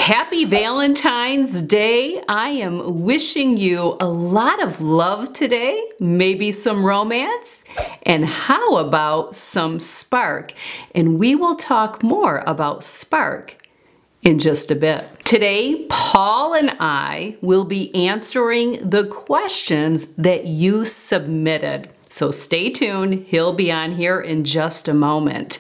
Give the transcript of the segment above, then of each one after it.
Happy Valentine's Day. I am wishing you a lot of love today, maybe some romance, and how about some spark? And we will talk more about spark in just a bit. Today, Paul and I will be answering the questions that you submitted. So stay tuned. He'll be on here in just a moment.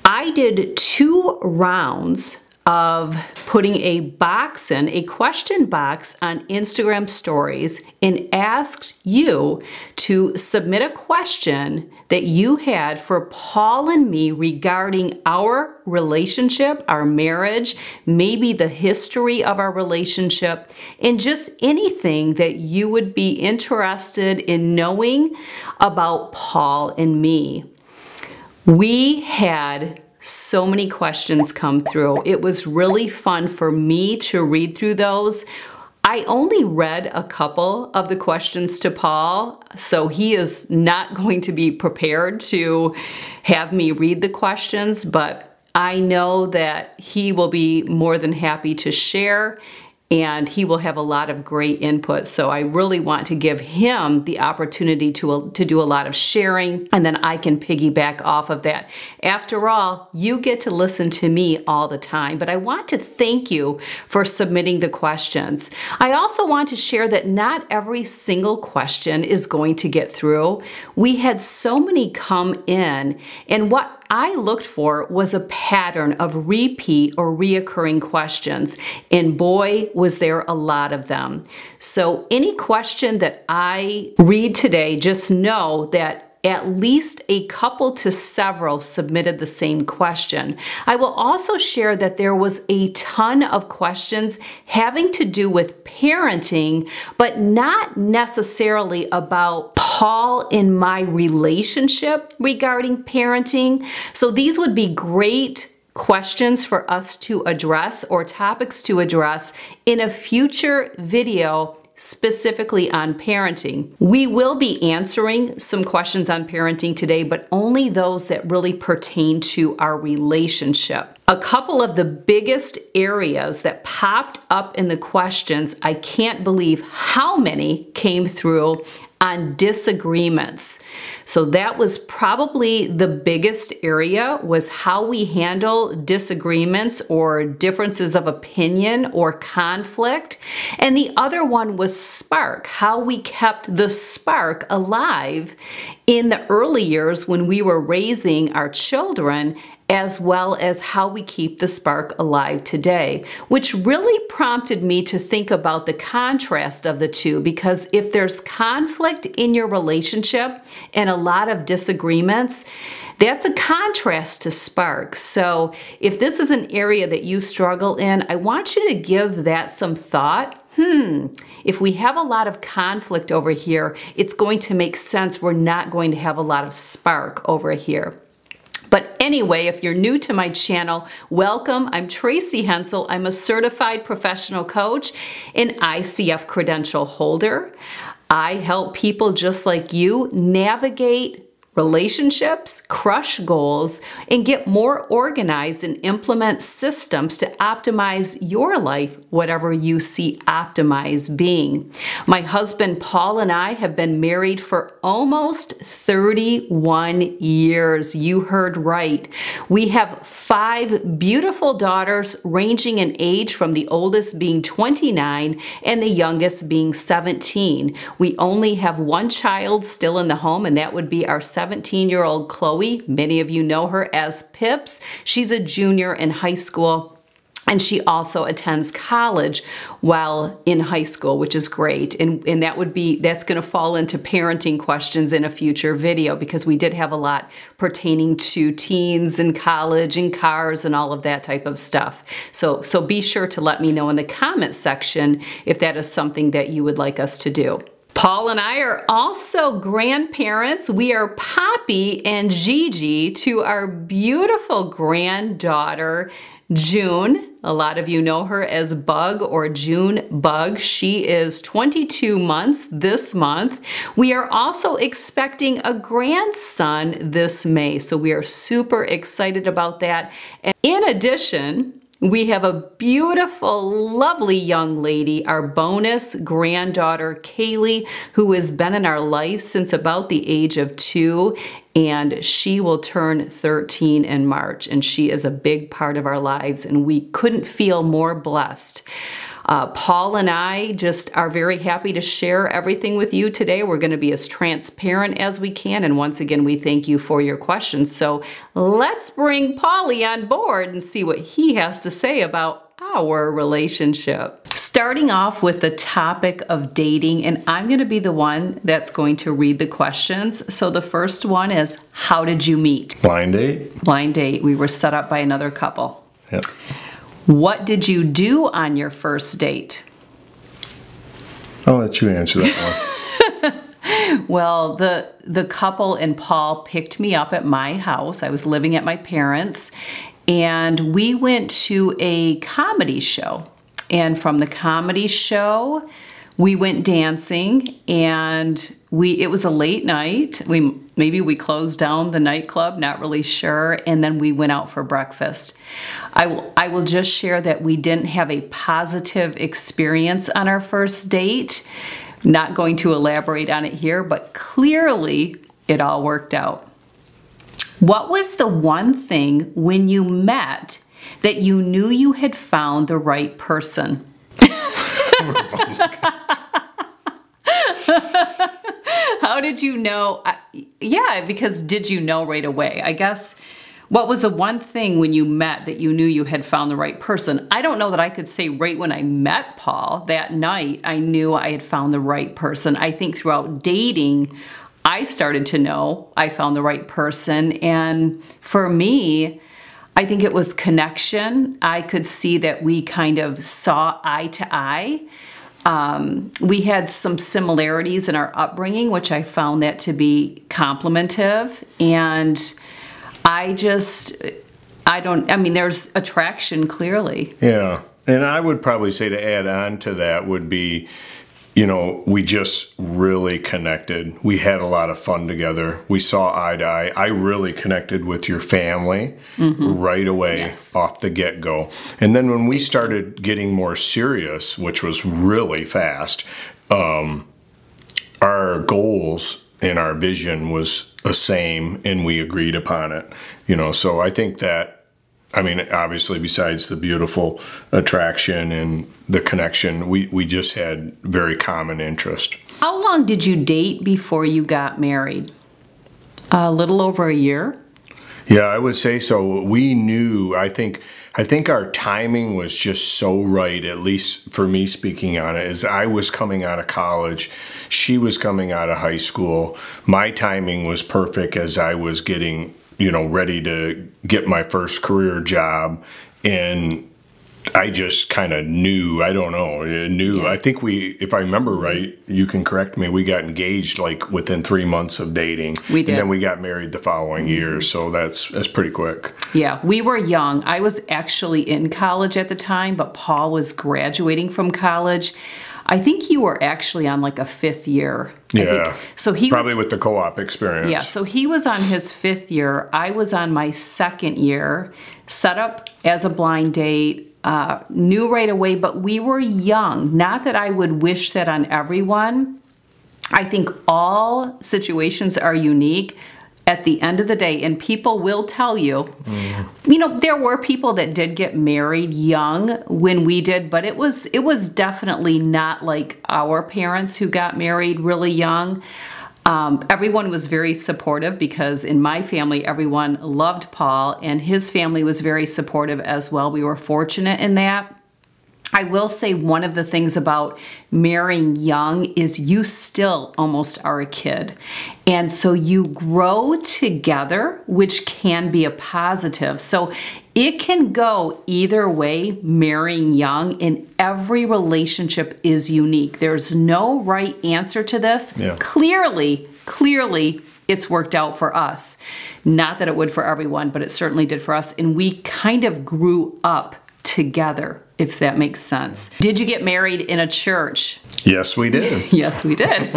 I did 2 rounds of putting a box in, a question box on Instagram stories, and asked you to submit a question that you had for Paul and me regarding our relationship, our marriage, maybe the history of our relationship, and just anything that you would be interested in knowing about Paul and me. We had so many questions come through. It was really fun for me to read through those. I only read a couple of the questions to Paul, so he is not going to be prepared to have me read the questions, but I know that he will be more than happy to share, and he will have a lot of great input. So I really want to give him the opportunity to do a lot of sharing, and then I can piggyback off of that. After all, you get to listen to me all the time, but I want to thank you for submitting the questions. I also want to share that not every single question is going to get through. We had so many come in, and what I looked for was a pattern of repeat or reoccurring questions, and boy, was there a lot of them. So any question that I read today, just know that at least a couple to several submitted the same question. I will also share that there was a ton of questions having to do with parenting, but not necessarily about Paul and my relationship regarding parenting. So these would be great questions for us to address or topics to address in a future video specifically on parenting. We will be answering some questions on parenting today, but only those that really pertain to our relationship. A couple of the biggest areas that popped up in the questions, I can't believe how many came through on disagreements. So that was probably the biggest area, was how we handle disagreements or differences of opinion or conflict. And the other one was spark, how we kept the spark alive in the early years when we were raising our children, as well as how we keep the spark alive today, which really prompted me to think about the contrast of the two, because if there's conflict in your relationship and a lot of disagreements, that's a contrast to spark. So if this is an area that you struggle in, I want you to give that some thought. If we have a lot of conflict over here, it's going to make sense we're not going to have a lot of spark over here. But anyway, if you're new to my channel, welcome. I'm Tracy Hensel. I'm a certified professional coach and ICF credential holder. I help people just like you navigate relationships, crush goals, and get more organized and implement systems to optimize your life, whatever you see optimized being. My husband Paul and I have been married for almost 31 years. You heard right. We have 5 beautiful daughters ranging in age from the oldest being 29 and the youngest being 17. We only have 1 child still in the home, and that would be our 17-year-old Chloe. Many of you know her as Pips. She's a junior in high school, and she also attends college while in high school, which is great. And that's going to fall into parenting questions in a future video, because we did have a lot pertaining to teens and college and cars and all of that type of stuff. So be sure to let me know in the comment section if that is something that you would like us to do. Paul and I are also grandparents. We are Poppy and Gigi to our beautiful granddaughter, June. A lot of you know her as Bug or June Bug. She is 22 months this month. We are also expecting a grandson this May, so we are super excited about that. And in addition, we have a beautiful, lovely young lady, our bonus granddaughter, Kaylee, who has been in our life since about the age of 2, and she will turn 13 in March, and she is a big part of our lives, and we couldn't feel more blessed. Paul and I just are very happy to share everything with you today. We're going to be as transparent as we can, and once again, we thank you for your questions. So let's bring Paulie on board and see what he has to say about our relationship. Starting off with the topic of dating, and I'm going to be the one that's going to read the questions. So the first one is, how did you meet? Blind date. Blind date. We were set up by another couple. Yep. What did you do on your first date? I'll let you answer that one. Well, the couple and Paul picked me up at my house. I was living at my parents', and we went to a comedy show. And from the comedy show, we went dancing, and it was a late night. Maybe we closed down the nightclub, not really sure, and then we went out for breakfast. I will just share that we didn't have a positive experience on our first date. Not going to elaborate on it here, but clearly it all worked out. What was the one thing when you met that you knew you had found the right person? How did you know? Yeah, because did you know right away? I guess, what was the one thing when you met that you knew you had found the right person? I don't know that I could say right when I met Paul that night, I knew I had found the right person. I think throughout dating, I started to know I found the right person. And for me, I think it was connection. I could see that we kind of saw eye to eye. We had some similarities in our upbringing, which I found that to be complimentive. And there's attraction clearly. Yeah. And I would probably say, to add on to that, would be, we just really connected. We had a lot of fun together. We saw eye to eye. I really connected with your family right away, off the get-go. And then when we started getting more serious, which was really fast, our goals and our vision was the same, and we agreed upon it. So I think that, obviously, besides the beautiful attraction and the connection, we just had very common interest. How long did you date before you got married? A little over a year? Yeah, I would say so. We knew, I think our timing was just so right, at least for me speaking on it, as I was coming out of college, she was coming out of high school. My timing was perfect as I was getting ready to get my first career job, and I just kind of knew, Yeah. I think if I remember right, you can correct me, we got engaged like within 3 months of dating. We did. And then we got married the following year, so that's pretty quick. Yeah, we were young. I was actually in college at the time, but Paul was graduating from college. I think you were actually on like a 5th year. Yeah, so he probably with the co-op experience. Yeah, so he was on his 5th year. I was on my 2nd year, set up as a blind date, knew right away, but we were young. Not that I would wish that on everyone. I think all situations are unique. At the end of the day, and people will tell you, there were people that did get married young when we did, but it was definitely not like our parents who got married really young. Everyone was very supportive, because in my family, everyone loved Paul, and his family was very supportive as well. We were fortunate in that. I will say one of the things about marrying young is you still almost are a kid. And so you grow together, which can be a positive. So it can go either way, marrying young, and every relationship is unique. There's no right answer to this. Yeah. Clearly, it's worked out for us. Not that it would for everyone, but it certainly did for us. And we kind of grew up together, if that makes sense. Did you get married in a church? Yes, we did. Yes, we did.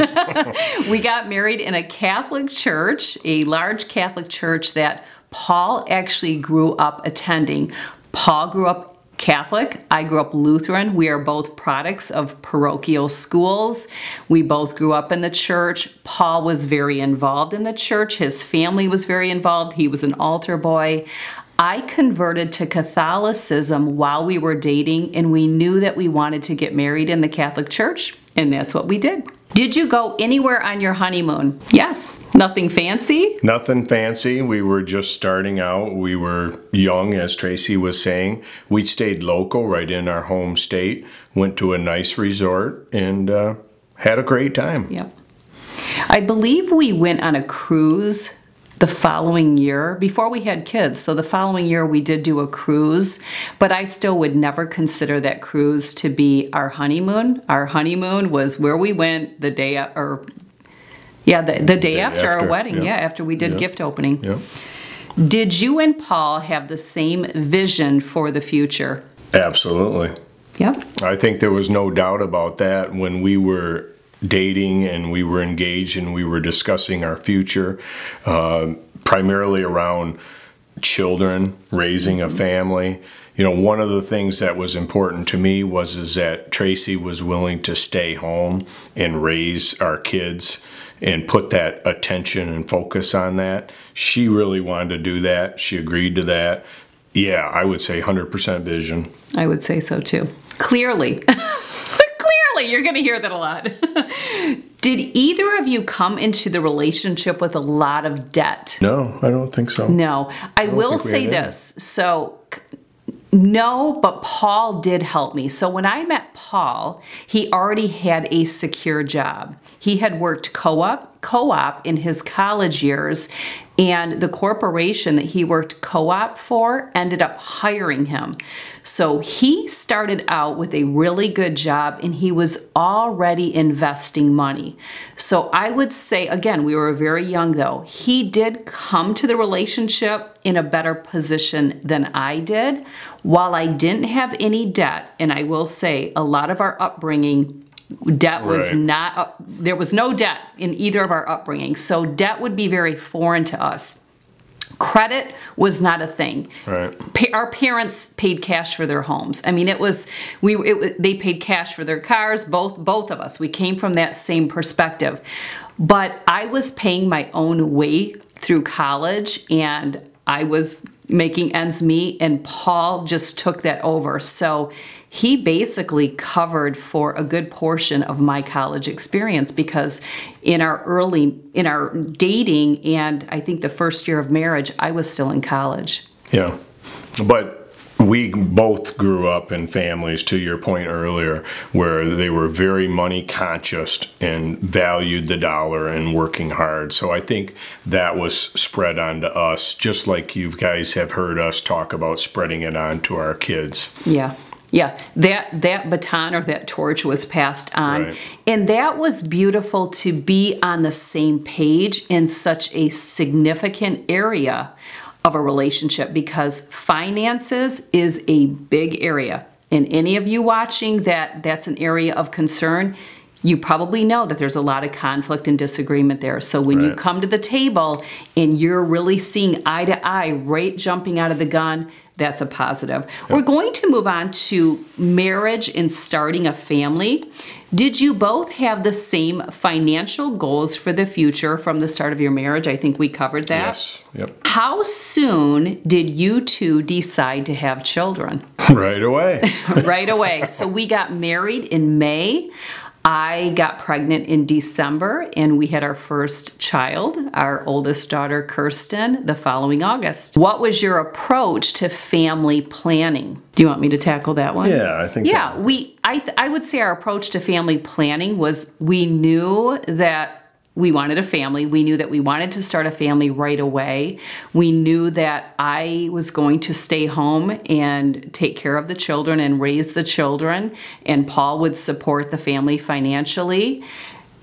We got married in a Catholic church, a large Catholic church that Paul actually grew up attending. Paul grew up Catholic. I grew up Lutheran. We are both products of parochial schools. We both grew up in the church. Paul was very involved in the church. His family was very involved. He was an altar boy. I converted to Catholicism while we were dating, and we knew that we wanted to get married in the Catholic Church, and that's what we did. Did you go anywhere on your honeymoon? Yes. Nothing fancy? Nothing fancy. We were just starting out. We were young, as Tracy was saying. We stayed local, right in our home state, went to a nice resort, and had a great time. Yep. I believe we went on a cruise the following year, before we had kids. So the following year we did do a cruise, but I still would never consider that cruise to be our honeymoon. Our honeymoon was where we went the day, the day after our wedding. Yep. Yeah, after we did Yep. gift opening. Yep. Did you and Paul have the same vision for the future? Absolutely. Yep. I think there was no doubt about that when we were dating and we were engaged and we were discussing our future, primarily around children, raising a family. You know, one of the things that was important to me is that Tracy was willing to stay home and raise our kids and put that attention and focus on that. She really wanted to do that. She agreed to that. Yeah, I would say 100% vision. I would say so too. Clearly. You're going to hear that a lot. Did either of you come into the relationship with a lot of debt? No, I don't think so. No. I will say this. So, no, but Paul did help me. So when I met Paul, he already had a secure job. He had worked co-op in his college years, and the corporation that he worked co-op for ended up hiring him. So he started out with a really good job, and he was already investing money. So I would say, again, we were very young though. He did come to the relationship in a better position than I did. While I didn't have any debt, and I will say a lot of our upbringing, debt was not, there was no debt in either of our upbringing. So debt would be very foreign to us. Credit was not a thing. Right. Our parents paid cash for their homes. I mean, they paid cash for their cars, both of us. We came from that same perspective. But I was paying my own way through college, and I was making ends meet, and Paul just took that over. So he basically covered for a good portion of my college experience, because in our dating and I think the first year of marriage, I was still in college. Yeah. But we both grew up in families, to your point earlier, where they were very money conscious and valued the dollar and working hard. So I think that was spread onto us, just like you guys have heard us talk about spreading it on to our kids. Yeah. Yeah, that baton or that torch was passed on. Right. And that was beautiful to be on the same page in such a significant area of a relationship, because finances is a big area. And any of you watching that's an area of concern, you probably know that there's a lot of conflict and disagreement there. So when you come to the table and you're really seeing eye to eye, right jumping out of the gun, that's a positive. Yep. We're going to move on to marriage and starting a family. Did you both have the same financial goals for the future from the start of your marriage? I think we covered that. Yes. Yep. How soon did you two decide to have children? Right away. Right away. So we got married in May. I got pregnant in December, and we had our first child, our oldest daughter, Kirsten, the following August. What was your approach to family planning? Do you want me to tackle that one? Yeah, I think. Yeah, I would say our approach to family planning was, we knew that we wanted a family. We knew that we wanted to start a family right away. We knew that I was going to stay home and take care of the children and raise the children, and Paul would support the family financially.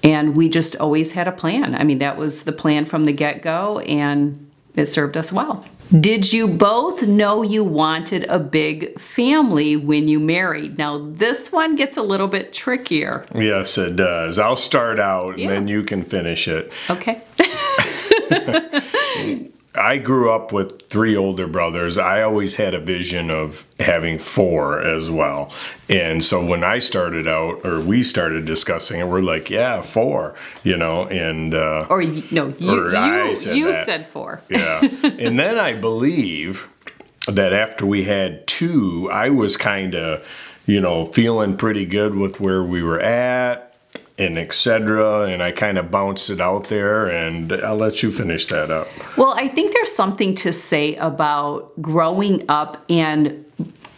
And we just always had a plan. I mean, that was the plan from the get-go, and it served us well. Did you both know you wanted a big family when you married? Now, this one gets a little bit trickier. Yes, it does. I'll start out and then you can finish it. Okay. I grew up with 3 older brothers. I always had a vision of having 4 as well. And so when I started out, or we started discussing it, we're like, yeah, 4, you know, and... or, no, you said 4. Yeah. And then I believe that after we had 2, I was kind of, you know, feeling pretty good with where we were at, and etc. And I kind of bounced it out there, and I'll let you finish that up. Well, I think there's something to say about growing up and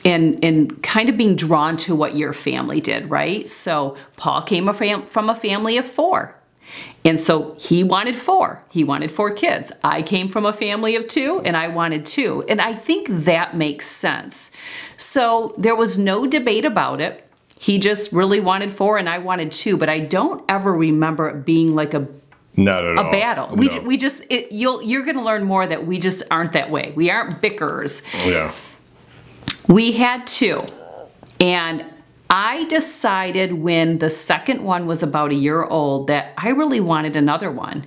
kind of being drawn to what your family did, right? So Paul came from a family of 4. And so he wanted 4. He wanted 4 kids. I came from a family of 2, and I wanted 2. And I think that makes sense. So there was no debate about it. He just really wanted 4, and I wanted 2. But I don't ever remember it being like a battle. No. We just you're going to learn more that we just aren't that way. We aren't bickerers. Yeah. We had 2, and I decided when the second one was about a year old that I really wanted another one.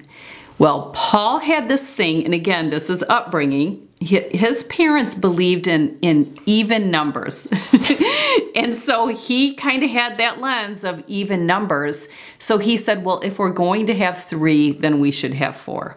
Well, Paul had this thing, and again, this is upbringing. His parents believed in even numbers. And so he kind of had that lens of even numbers. So he said, well, if we're going to have 3, then we should have 4.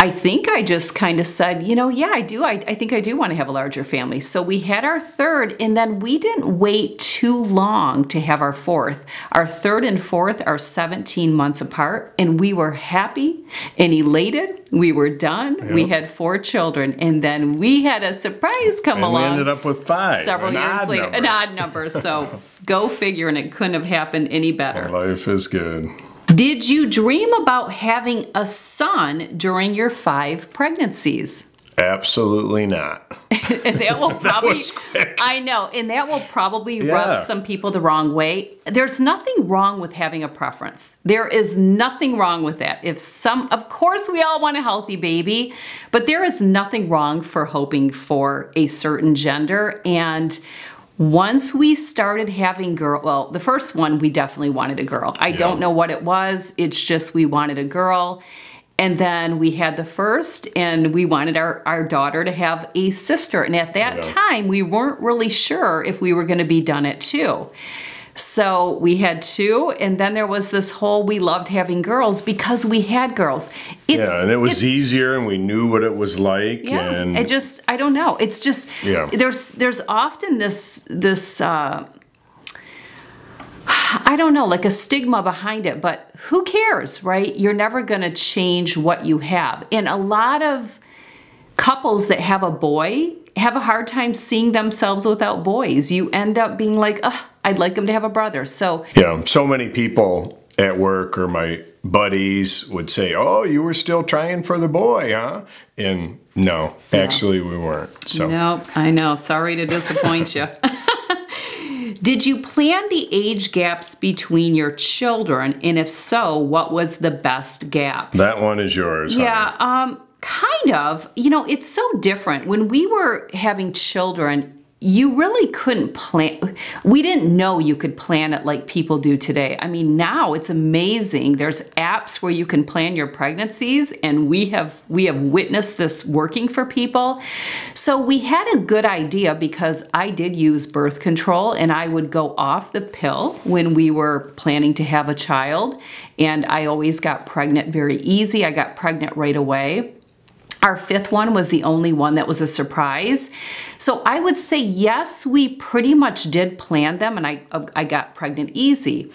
I think I just kind of said, you know, yeah, I do. I think I do want to have a larger family. So we had our 3rd, and then we didn't wait too long to have our 4th. Our 3rd and 4th are 17 months apart, and we were happy and elated. We were done. Yep. We had 4 children, and then we had a surprise come along. We ended up with 5. Several years later. An odd number. So go figure, and it couldn't have happened any better. Life is good. Did you dream about having a son during your 5 pregnancies? Absolutely not. And that will probably, that was quick. I know, and that will probably rub some people the wrong way. There's nothing wrong with having a preference. There is nothing wrong with that. Of course we all want a healthy baby, but there is nothing wrong for hoping for a certain gender. And once we started having well, the first one, we definitely wanted a girl. I don't know what it was. It's just we wanted a girl. And then we had the first, and we wanted our daughter to have a sister. And at that time, we weren't really sure if we were going to be done at 2. So we had 2, and then there was this whole, we loved having girls because we had girls. And it was easier, and we knew what it was like. Yeah, and I don't know. It's just, there's often this I don't know, like a stigma behind it, but who cares, right? You're never going to change what you have. And a lot of couples that have a boy have a hard time seeing themselves without boys. You end up being like, I'd like him to have a brother. So yeah, so many people at work or my buddies would say, oh, you were still trying for the boy, huh? And no, actually we weren't. So nope, I know. Sorry to disappoint you. Did you plan the age gaps between your children? And if so, what was the best gap? That one is yours. Yeah, kind of. You know, it's so different. When we were having children, you really couldn't plan. We didn't know you could plan it like people do today. I mean, now it's amazing. There's apps where you can plan your pregnancies, and we have witnessed this working for people. So we had a good idea because I did use birth control, and I would go off the pill when we were planning to have a child, and I always got pregnant very easy. I got pregnant right away. Our 5th one was the only one that was a surprise. So I would say, yes, we pretty much did plan them, and I got pregnant easy.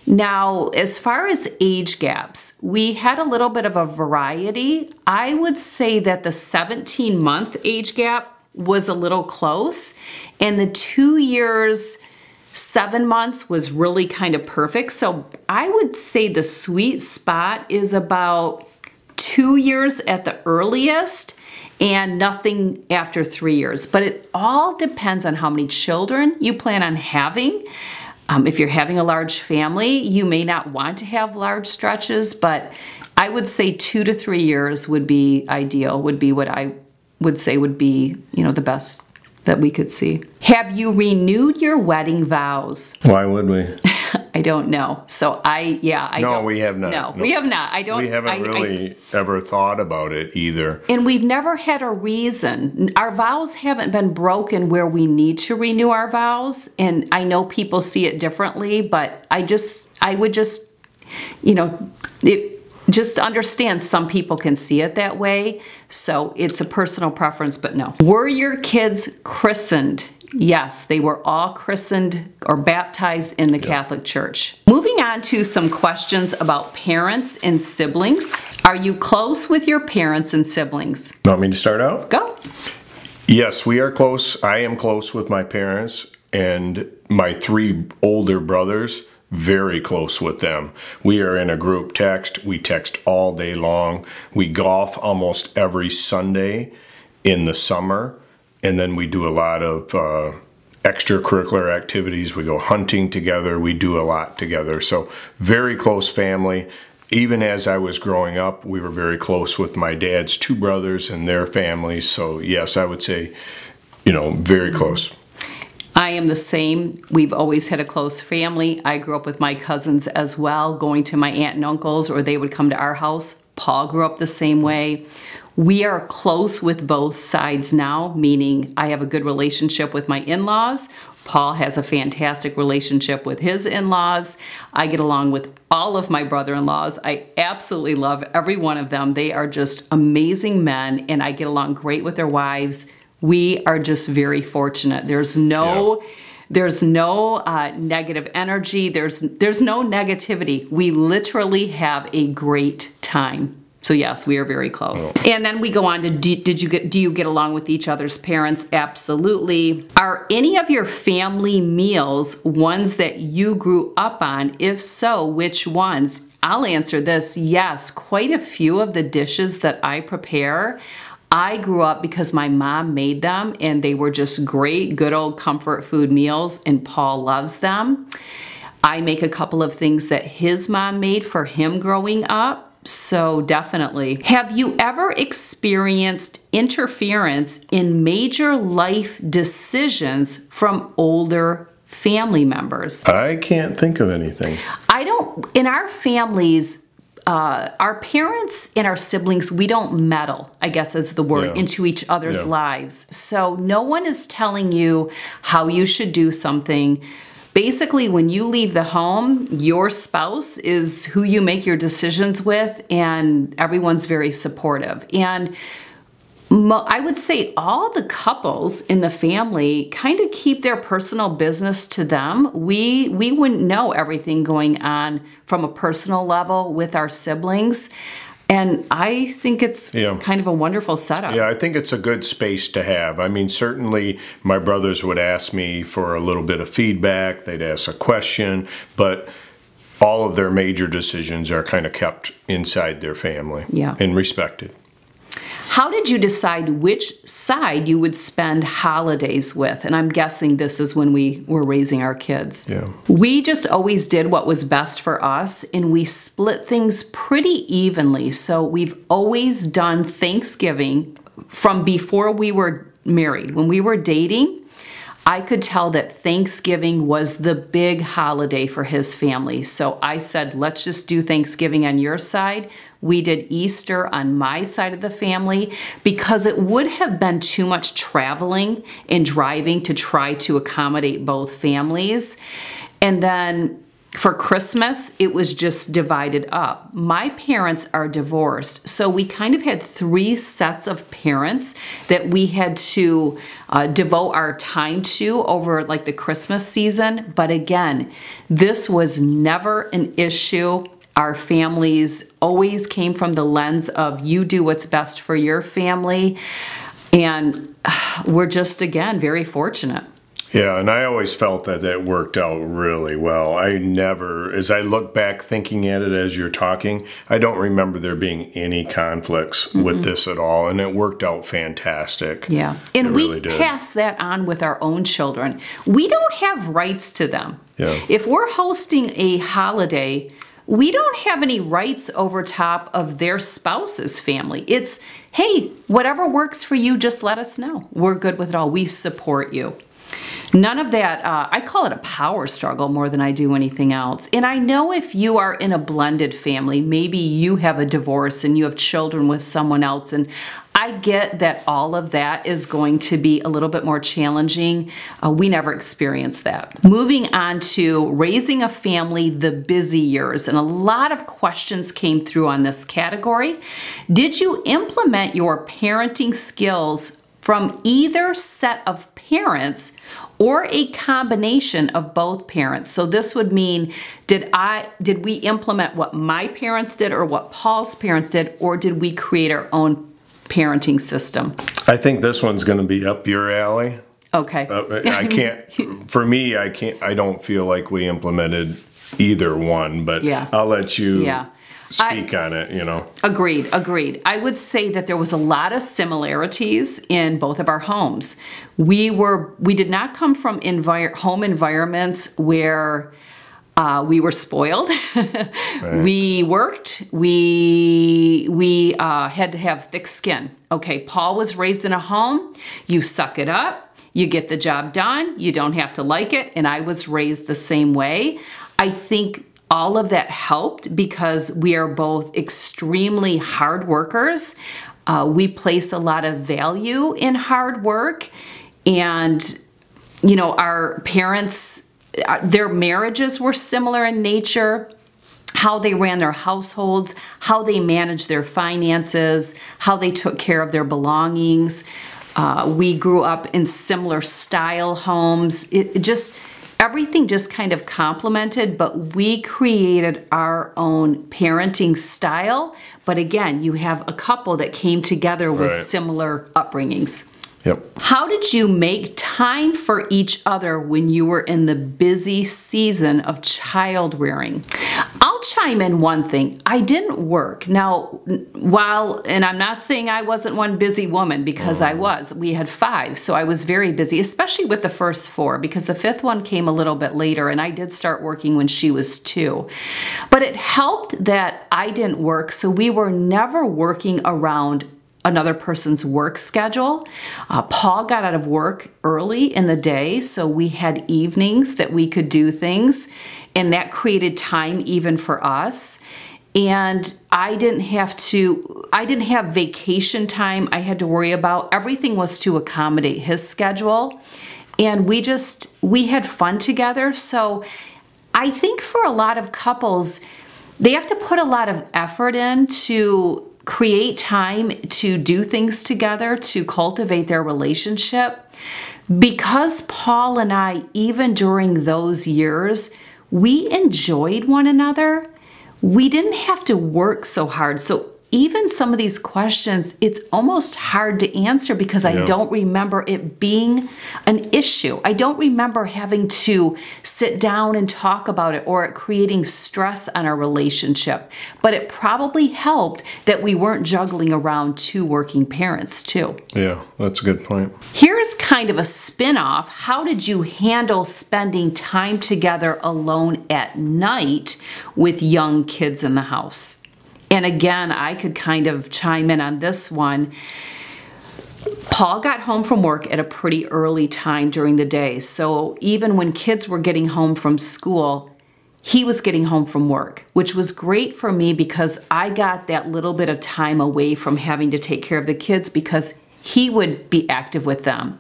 Now, as far as age gaps, we had a little bit of a variety. I would say that the 17-month age gap was a little close, and the 2 years, 7 months was really kind of perfect. So I would say the sweet spot is about 2 years at the earliest, and nothing after 3 years. But it all depends on how many children you plan on having. If you're having a large family, you may not want to have large stretches, but I would say 2 to 3 years would be ideal, would be what I would say would be, you know, the best that we could see. Have you renewed your wedding vows? Why would we? I I don't know. So I No, don't. we have not. No, No. we have not. I don't. We haven't really ever thought about it either. And we've never had a reason. Our vows haven't been broken where we need to renew our vows. And I know people see it differently, but I would just, just understand some people can see it that way. So it's a personal preference, but no. Were your kids christened? Yes, they were all christened or baptized in the Catholic Church. Moving on to some questions about parents and siblings. Are you close with your parents and siblings? Want me to start out? Go. Yes, we are close. I am close with my parents and my 3 older brothers. Very close with them. We are in a group text. We text all day long. We golf almost every Sunday in the summer. And then we do a lot of extracurricular activities. We go hunting together. We do a lot together. So very close family. Even as I was growing up, we were very close with my dad's 2 brothers and their families. So yes, I would say, very close. I am the same. We've always had a close family. I grew up with my cousins as well, going to my aunt and uncles, or they would come to our house. Paul grew up the same way. We are close with both sides now, meaning I have a good relationship with my in-laws. Paul has a fantastic relationship with his in-laws. I get along with all of my brother-in-laws. I absolutely love every one of them. They are just amazing men, and I get along great with their wives. We are just very fortunate. There's no negative energy. There's no negativity. We literally have a great time. So yes, we are very close. Oh. And then we go on to, do you get along with each other's parents? Absolutely. Are any of your family meals ones that you grew up on? If so, which ones? I'll answer this. Yes, quite a few of the dishes that I prepare, I grew up because my mom made them, and they were just great, good old comfort food meals, and Paul loves them. I make a couple of things that his mom made for him growing up. So definitely. Have you ever experienced interference in major life decisions from older family members? I can't think of anything. In our families, our parents and our siblings, we don't meddle, I guess is the word, into each other's lives. So no one is telling you how you should do something. Basically, when you leave the home, your spouse is who you make your decisions with, and everyone's very supportive. And I would say all the couples in the family kind of keep their personal business to them. We wouldn't know everything going on from a personal level with our siblings. And I think it's kind of a wonderful setup. Yeah, I think it's a good space to have. I mean, certainly my brothers would ask me for a little bit of feedback. They'd ask a question, but all of their major decisions are kind of kept inside their family and respected. How did you decide which side you would spend holidays with? And I'm guessing this is when we were raising our kids. Yeah. We just always did what was best for us, and we split things pretty evenly. So we've always done Thanksgiving from before we were married. When we were dating, I could tell that Thanksgiving was the big holiday for his family. So I said, let's just do Thanksgiving on your side. We did Easter on my side of the family because it would have been too much traveling and driving to try to accommodate both families. And then for Christmas, it was just divided up. My parents are divorced, so we kind of had 3 sets of parents that we had to devote our time to over like the Christmas season. But again, this was never an issue. Our families always came from the lens of you do what's best for your family. And we're just, again, very fortunate. Yeah, and I always felt that it worked out really well. I never, as I look back thinking at it as you're talking, I don't remember there being any conflicts with this at all, and it worked out fantastic. Yeah, and we pass that on with our own children. We don't have rights to them. Yeah. If we're hosting a holiday, we don't have any rights over top of their spouse's family. It's, hey, whatever works for you, just let us know. We're good with it all. We support you. None of that, I call it a power struggle more than I do anything else. And I know if you are in a blended family, maybe you have a divorce and you have children with someone else, and I get that all of that is going to be a little bit more challenging. We never experienced that. Moving on to raising a family the busy years, and a lot of questions came through on this category. Did you implement your parenting skills from either set of parents or a combination of both parents? So this would mean, did we implement what my parents did or what Paul's parents did, or did we create our own parenting system? I think this one's going to be up your alley. Okay. I can't, for me, I don't feel like we implemented either one, but Yeah. I'll let you Yeah. speak on it, you know. Agreed. I would say that there was a lot of similarities in both of our homes. We did not come from home environments where we were spoiled. Right. We worked. We had to have thick skin. Okay, Paul was raised in a home. You suck it up. You get the job done. You don't have to like it. And I was raised the same way. I think all of that helped because we are both extremely hard workers. We place a lot of value in hard work. And, you know, our parents, their marriages were similar in nature, how they ran their households, how they managed their finances, how they took care of their belongings. We grew up in similar style homes. Everything just kind of complemented, but we created our own parenting style. But again, you have a couple that came together with similar upbringings. Yep. How did you make time for each other when you were in the busy season of child rearing? I'll chime in one thing. I didn't work. Now, and I'm not saying I wasn't one busy woman, because I was. We had 5, so I was very busy, especially with the first 4, because the 5th one came a little bit later, and I did start working when she was 2. But it helped that I didn't work, so we were never working around another person's work schedule. Paul got out of work early in the day, so we had evenings that we could do things, and that created time even for us. And I didn't have vacation time I had to worry about. Everything was to accommodate his schedule, and we had fun together. So I think for a lot of couples, they have to put a lot of effort in to create time to do things together, to cultivate their relationship. Because Paul and I, even during those years, we enjoyed one another. We didn't have to work so hard. So even some of these questions, it's almost hard to answer because I don't remember it being an issue. I don't remember having to sit down and talk about it or it creating stress on our relationship. But it probably helped that we weren't juggling around 2 working parents too. Yeah, that's a good point. Here's kind of a spin-off. How did you handle spending time together alone at night with young kids in the house? And again, I could kind of chime in on this one. Paul got home from work at a pretty early time during the day. So even when kids were getting home from school, he was getting home from work, which was great for me because I got that little bit of time away from having to take care of the kids because he would be active with them.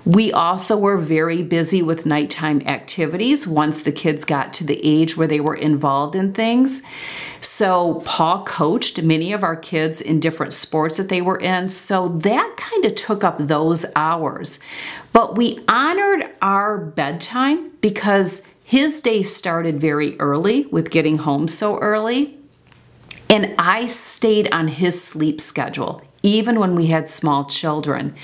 We also were very busy with nighttime activities once the kids got to the age where they were involved in things. So Paul coached many of our kids in different sports that they were in. So that kind of took up those hours. But we honored our bedtime because his day started very early with getting home so early. And I stayed on his sleep schedule, even when we had small children.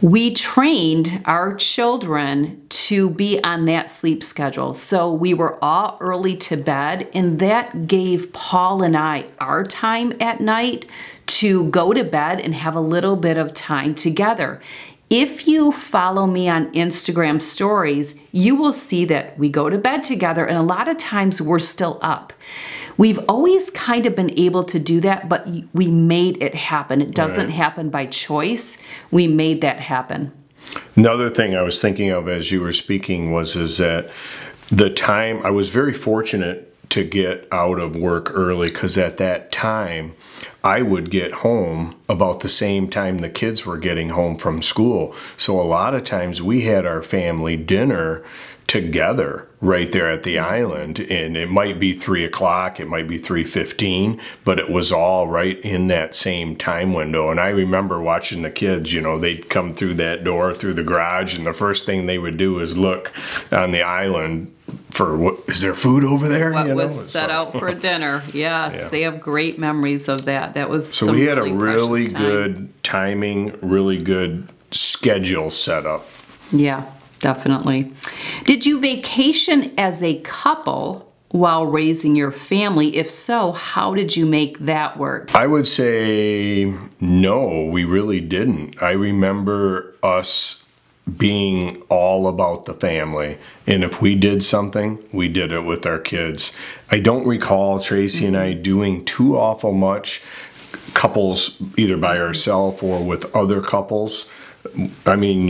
We trained our children to be on that sleep schedule. So we were all early to bed, and that gave Paul and I our time at night to go to bed and have a little bit of time together. If you follow me on Instagram stories, you will see that we go to bed together, and a lot of times we're still up. We've always kind of been able to do that, but we made it happen. It doesn't happen by choice. We made that happen. Another thing I was thinking of as you were speaking is that the time, I was very fortunate to get out of work early, because at that time I would get home about the same time the kids were getting home from school. So a lot of times we had our family dinner together right there at the island, and it might be 3 o'clock, it might be 3:15, but it was all right in that same time window. And I remember watching the kids, they'd come through that door, through the garage, and the first thing they would do is look on the island for is there food over there? What was set out for dinner. Yes, yeah. They have great memories of that. That was so we had a really good timing, really good schedule set up. Yeah, definitely. Did you vacation as a couple while raising your family? If so, how did you make that work? I would say no, we really didn't. I remember us being all about the family, and if we did something, we did it with our kids. I don't recall Tracy and I doing too awful much couples, either by ourselves or with other couples. I mean,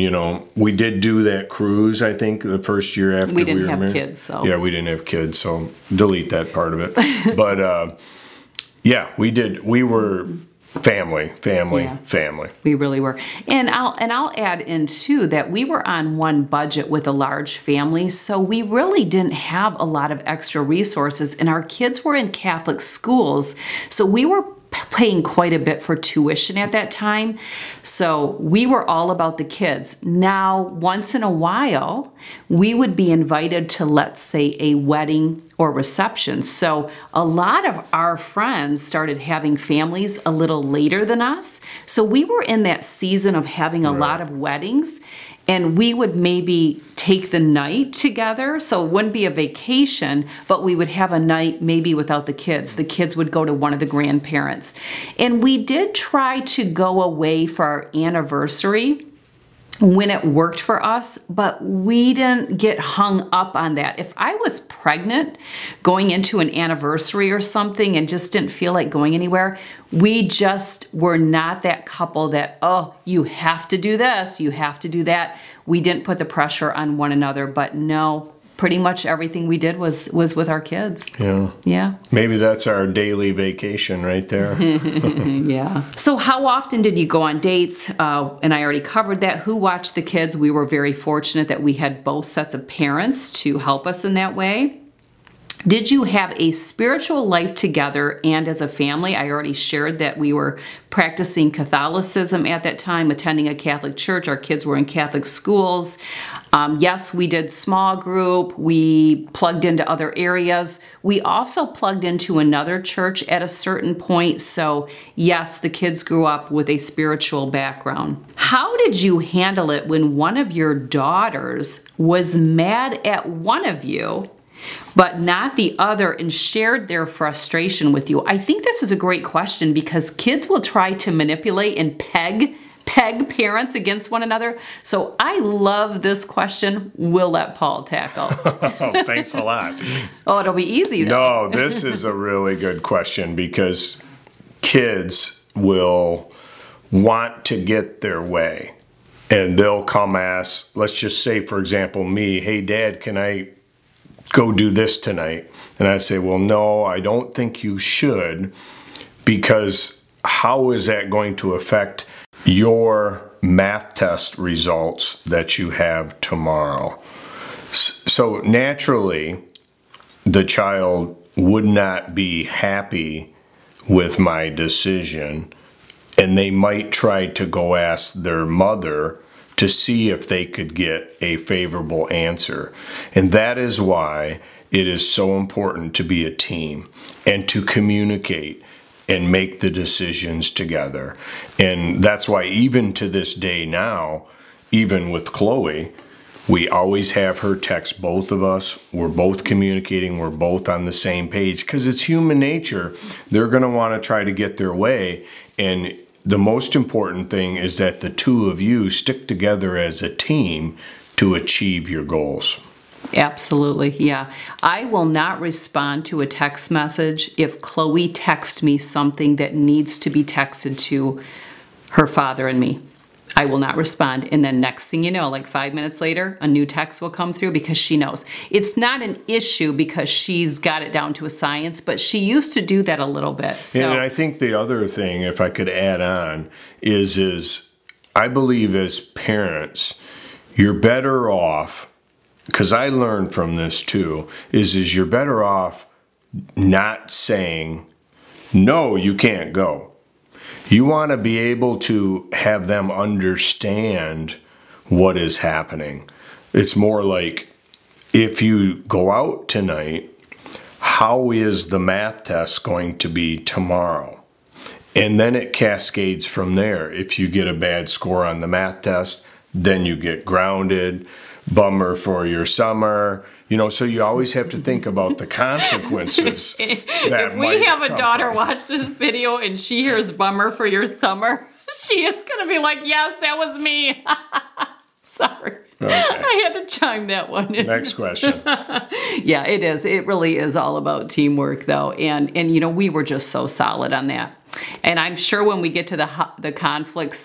we did do that cruise, I think, the first year after we were married. We didn't have kids, so. Yeah, we didn't have kids, so delete that part of it. But, yeah, we did. We were family. We really were. And I'll add in, too, that we were on one budget with a large family, so we really didn't have a lot of extra resources, and our kids were in Catholic schools, so we were paying quite a bit for tuition at that time. So we were all about the kids. Now, once in a while, we would be invited to, let's say, a wedding or reception. So a lot of our friends started having families a little later than us. So we were in that season of having a lot of weddings, and we would maybe take the night together. So it wouldn't be a vacation, but we would have a night maybe without the kids. The kids would go to one of the grandparents. And we did try to go away for our anniversary when it worked for us, but we didn't get hung up on that. If I was pregnant going into an anniversary or something and just didn't feel like going anywhere, we just were not that couple that, oh, you have to do this, you have to do that. We didn't put the pressure on one another, but no, pretty much everything we did was with our kids. Yeah. Yeah. Maybe that's our daily vacation right there. Yeah. So how often did you go on dates? And I already covered that. Who watched the kids? We were very fortunate that we had both sets of parents to help us in that way. Did you have a spiritual life together and as a family? I already shared that we were practicing Catholicism at that time, attending a Catholic church. Our kids were in Catholic schools. Yes, we did small group. We plugged into other areas. We also plugged into another church at a certain point. So yes, the kids grew up with a spiritual background. How did you handle it when one of your daughters was mad at one of you but not the other and shared their frustration with you? I think this is a great question because kids will try to manipulate and peg parents against one another. So I love this question. We'll let Paul tackle. Oh, thanks a lot. Oh, it'll be easy though. No, this is a really good question because kids will want to get their way and they'll come ask, let's just say, for example, me, hey, Dad, can I go do this tonight? And I say, well, no, I don't think you should, because how is that going to affect your math test results that you have tomorrow? So naturally, the child would not be happy with my decision, and they might try to go ask their mother to see if they could get a favorable answer. And that is why it is so important to be a team and to communicate and make the decisions together. And that's why even to this day now, even with Chloe, we always have her text both of us. We're both communicating. We're both on the same page because it's human nature. They're going to want to try to get their way. And the most important thing is that the two of you stick together as a team to achieve your goals. Absolutely, yeah. I will not respond to a text message if Chloe texts me something that needs to be texted to her father and me. I will not respond. And then next thing you know, like 5 minutes later, a new text will come through because she knows. It's not an issue because she's got it down to a science, but she used to do that a little bit. So. And I think the other thing, if I could add on, is I believe as parents, you're better off, because I learned from this too, is you're better off not saying, no, you can't go. You want to be able to have them understand what is happening. It's more like, if you go out tonight, how is the math test going to be tomorrow? And then it cascades from there. If you get a bad score on the math test, then you get grounded. Bummer for your summer. You know, so you always have to think about the consequences. If we have a daughter watch this video and she hears bummer for your summer, she is going to be like, yes, that was me. Sorry. Okay. I had to chime that one in. Next question. Yeah, it is. It really is all about teamwork, though. And you know, we were just so solid on that. And I'm sure when we get to the conflict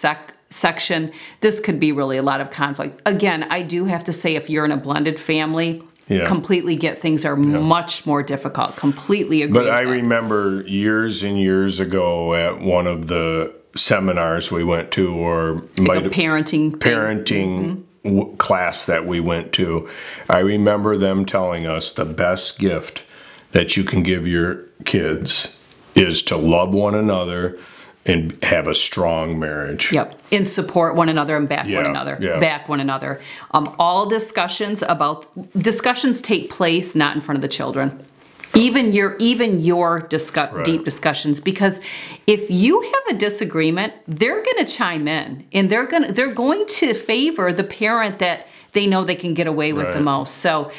section, this could be really a lot of conflict. Again, I do have to say, if you're in a blended family, completely get things are much more difficult. Completely agree. But I remember years and years ago at one of the seminars we went to, or like a parenting class that we went to, I remember them telling us the best gift that you can give your kids is to love one another and have a strong marriage. Yep, and support one another and back one another. Back one another. All discussions take place not in front of the children. Even your deep discussions, because if you have a disagreement, they're going to chime in, and they're going to favor the parent that they know they can get away with the most. So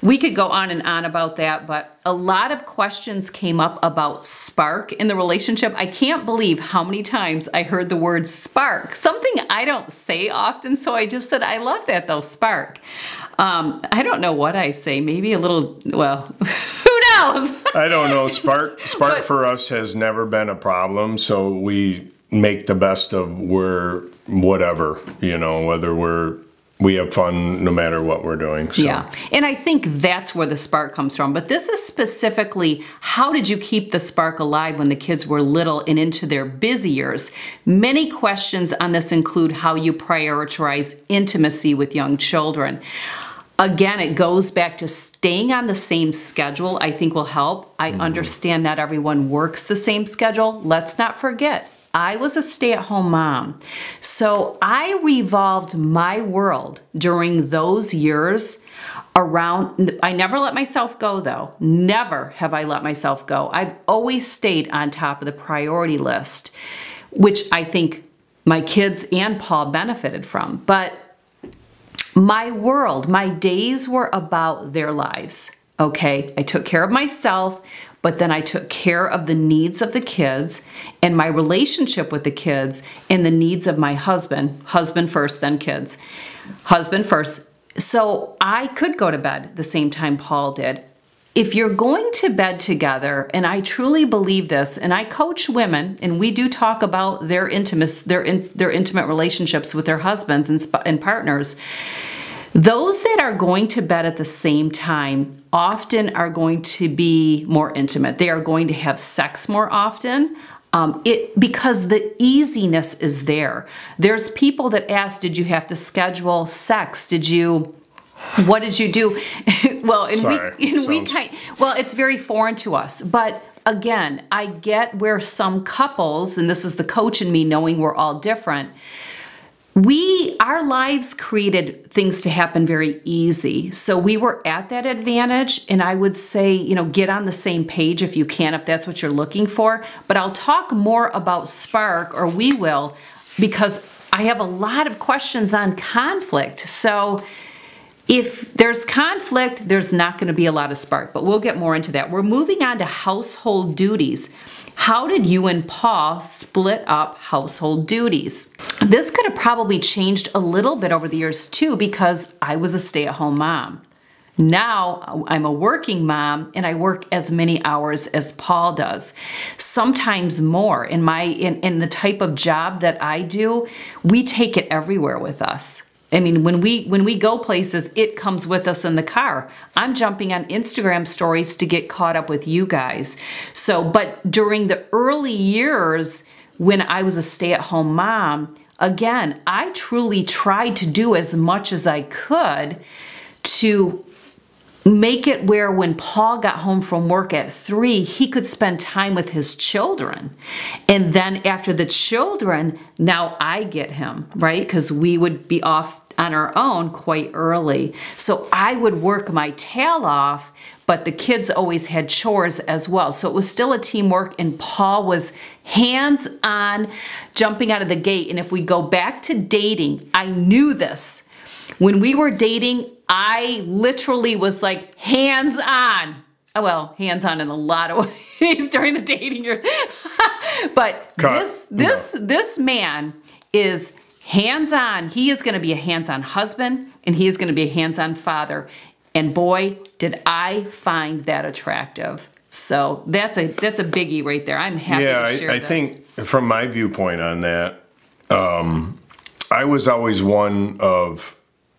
we could go on and on about that, but a lot of questions came up about spark in the relationship. I can't believe how many times I heard the word spark, something I don't say often, so I just said, I love that though, spark. I don't know what I say, maybe a little, well, who knows? I don't know, spark but, for us has never been a problem, so we make the best of whatever, you know, whether we have fun no matter what we're doing. So. Yeah, and I think that's where the spark comes from. But this is specifically, how did you keep the spark alive when the kids were little and into their busy years? Many questions on this include how you prioritize intimacy with young children. Again, it goes back to staying on the same schedule, I think will help. I understand not everyone works the same schedule. Let's not forget, I was a stay-at-home mom. So I revolved my world during those years around, I never let myself go though. Never have I let myself go. I've always stayed on top of the priority list, which I think my kids and Paul benefited from. But my world, my days were about their lives, okay? I took care of myself, but then I took care of the needs of the kids and my relationship with the kids and the needs of my husband. Husband first, then kids. Husband first. So I could go to bed the same time Paul did. If you're going to bed together, and I truly believe this, and I coach women, and we do talk about their intimate relationships with their husbands and partners, those that are going to bed at the same time often are going to be more intimate. They are going to have sex more often because the easiness is there. There's people that ask, did you have to schedule sex? What did you do? Well, it's very foreign to us. But again, I get where some couples, and this is the coach in me knowing we're all different, our lives created things to happen very easy. So we were at that advantage, and I would say, you know, get on the same page if you can, if that's what you're looking for. But I'll talk more about spark, or we will, because I have a lot of questions on conflict. So if there's conflict, there's not going to be a lot of spark, but we'll get more into that. We're moving on to household duties. How did you and Paul split up household duties? This could have probably changed a little bit over the years too, because I was a stay-at-home mom. Now I'm a working mom and I work as many hours as Paul does, sometimes more. In the type of job that I do, we take it everywhere with us. I mean, when we go places, it comes with us in the car. I'm jumping on Instagram stories to get caught up with you guys. But during the early years when I was a stay-at-home mom, again, I truly tried to do as much as I could to make it where when Paul got home from work at 3, he could spend time with his children. And then after the children, now I get him, right? Because we would be off on our own quite early. So I would work my tail off, but the kids always had chores as well. So it was still a teamwork, and Paul was hands-on jumping out of the gate. And if we go back to dating, I knew this. When we were dating, I literally was like hands-on. Well, hands-on in a lot of ways during the dating year. But this man is hands-on. He is going to be a hands-on husband, and he is going to be a hands-on father. And boy, did I find that attractive. So that's a biggie right there. I'm happy to share this. I think from my viewpoint on that, I was always one of,